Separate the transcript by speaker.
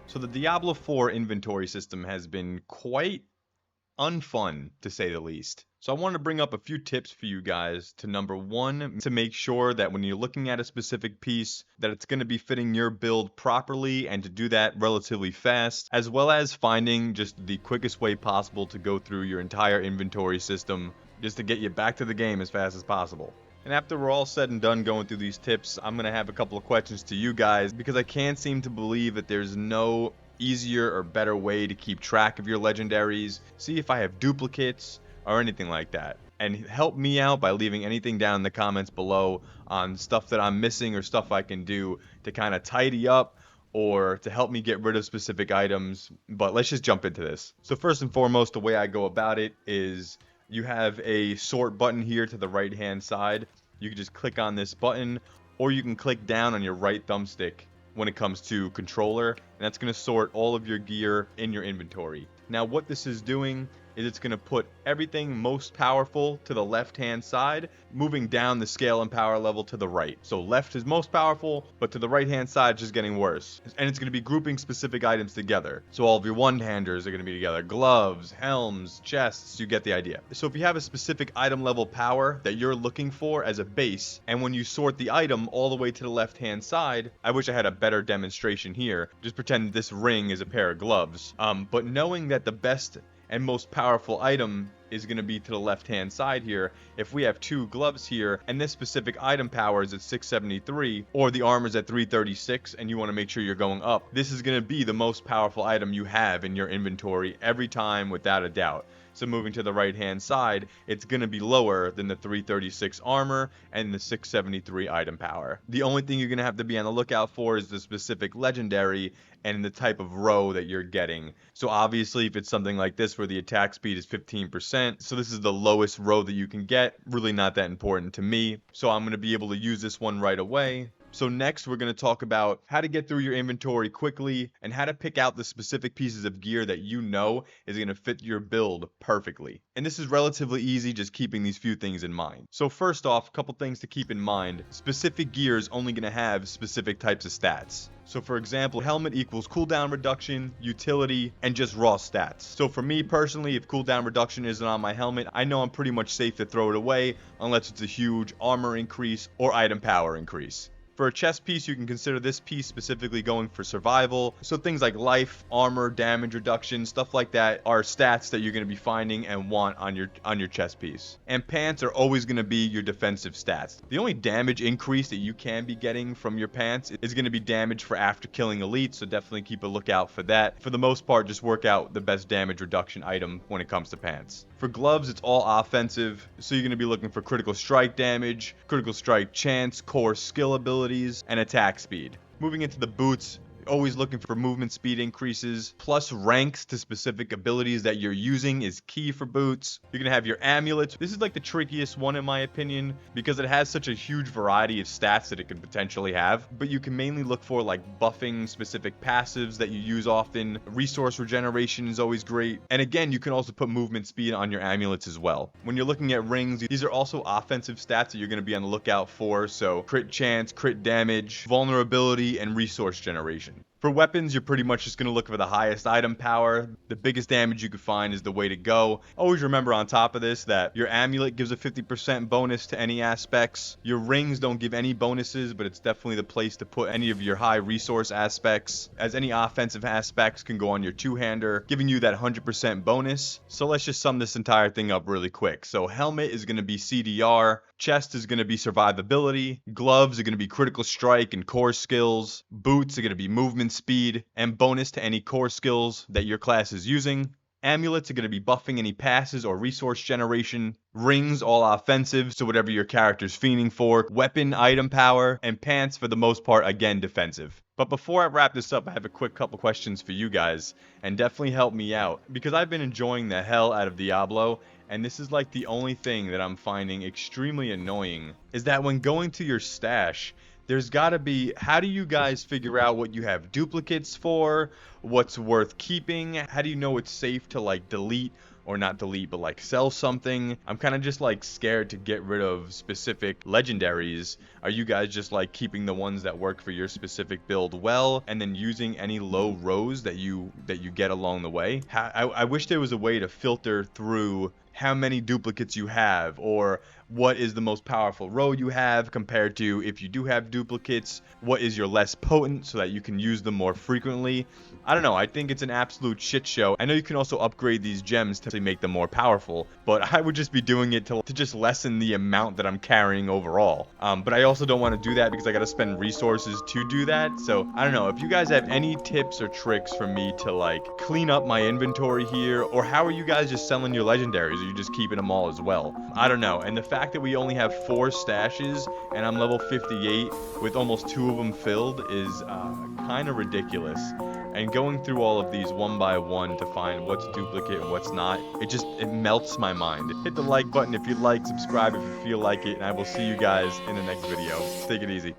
Speaker 1: So the Diablo 4 inventory system has been quite unfun, to say the least. So I wanted to bring up a few tips for you guys to number one, to make sure that when you're looking at a specific piece, that it's going to be fitting your build properly and to do that relatively fast, as well as finding just the quickest way possible to go through your entire inventory system just to get you back to the game as fast as possible. And after we're all said and done going through these tips, I'm going to have a couple of questions to you guys because I can't seem to believe that there's no easier or better way to keep track of your legendaries, see if I have duplicates or anything like that. And help me out by leaving anything down in the comments below on stuff that I'm missing or stuff I can do to kind of tidy up or to help me get rid of specific items. But let's just jump into this. So first and foremost, the way I go about it is you have a sort button here to the right hand side. You can just click on this button, or you can click down on your right thumbstick when it comes to controller, and that's going to sort all of your gear in your inventory. Now what this is doing is it's going to put everything most powerful to the left hand side, moving down the scale and power level to the right. So left is most powerful, but to the right hand side it's just getting worse. And it's going to be grouping specific items together. So all of your one-handers are going to be together. Gloves, helms, chests, you get the idea. So if you have a specific item level power that you're looking for as a base, and when you sort the item all the way to the left hand side, I wish I had a better demonstration here. Just pretend this ring is a pair of gloves. But knowing that the best and most powerful item is going to be to the left hand side here. If we have two gloves here and this specific item power is at 673 or the armor is at 336 and you want to make sure you're going up, this is going to be the most powerful item you have in your inventory every time without a doubt. So moving to the right hand side, it's going to be lower than the 336 armor and the 673 item power. The only thing you're going to have to be on the lookout for is the specific legendary and the type of row that you're getting. So obviously if it's something like this where the attack speed is 15%, so this is the lowest row that you can get, really not that important to me. So I'm going to be able to use this one right away. So next we're going to talk about how to get through your inventory quickly and how to pick out the specific pieces of gear that you know is going to fit your build perfectly. And this is relatively easy, just keeping these few things in mind. So first off, a couple things to keep in mind. Specific gear is only going to have specific types of stats. So for example, helmet equals cooldown reduction, utility, and just raw stats. So for me personally, if cooldown reduction isn't on my helmet, I know I'm pretty much safe to throw it away unless it's a huge armor increase or item power increase. For a chest piece, you can consider this piece specifically going for survival. So things like life, armor, damage reduction, stuff like that are stats that you're going to be finding and want on your chest piece. And pants are always going to be your defensive stats. The only damage increase that you can be getting from your pants is going to be damage for after killing elites, so definitely keep a lookout for that. For the most part, just work out the best damage reduction item when it comes to pants. For gloves, it's all offensive, so you're going to be looking for critical strike damage, critical strike chance, core skill abilities, and attack speed. Moving into the boots, always looking for movement speed increases, plus ranks to specific abilities that you're using is key for boots. You're going to have your amulets. This is like the trickiest one in my opinion because it has such a huge variety of stats that it could potentially have, but you can mainly look for like buffing specific passives that you use often. Resource regeneration is always great. And again, you can also put movement speed on your amulets as well. When you're looking at rings, these are also offensive stats that you're going to be on the lookout for, so crit chance, crit damage, vulnerability, and resource generation. For weapons, you're pretty much just going to look for the highest item power. The biggest damage you can find is the way to go. Always remember on top of this that your amulet gives a 50% bonus to any aspects. Your rings don't give any bonuses, but it's definitely the place to put any of your high resource aspects, as any offensive aspects can go on your two-hander, giving you that 100% bonus. So let's just sum this entire thing up really quick. So helmet is going to be CDR, chest is going to be survivability, gloves are going to be critical strike and core skills, boots are going to be movement speed, and bonus to any core skills that your class is using. Amulets are going to be buffing any passes or resource generation. Rings, all offensive, so whatever your character's fiending for. Weapon, item power, and pants, for the most part, again, defensive. But before I wrap this up, I have a quick couple questions for you guys, and definitely help me out, because I've been enjoying the hell out of Diablo, and this is like the only thing that I'm finding extremely annoying, is that when going to your stash, there's got to be, how do you guys figure out what you have duplicates for, what's worth keeping, how do you know it's safe to like delete or not delete, but like sell something. I'm kind of just like scared to get rid of specific legendaries. Are you guys just like keeping the ones that work for your specific build well, and then using any low rows that you get along the way? I wish there was a way to filter through how many duplicates you have, or what is the most powerful row you have compared to, if you do have duplicates, what is your less potent so that you can use them more frequently. I don't know, I think it's an absolute shit show. I know you can also upgrade these gems to make them more powerful, but I would just be doing it to just lessen the amount that I'm carrying overall. But I also don't want to do that because I got to spend resources to do that. So I don't know, if you guys have any tips or tricks for me to like clean up my inventory here, or how are you guys just selling your legendaries? Are you just keeping them all as well? I don't know. And the fact that we only have 4 stashes and I'm level 58 with almost 2 of them filled is kind of ridiculous. And going through all of these one by one to find what's duplicate and what's not, it melts my mind. Hit the like button if you like, subscribe if you feel like it, and I will see you guys in the next video. Take it easy.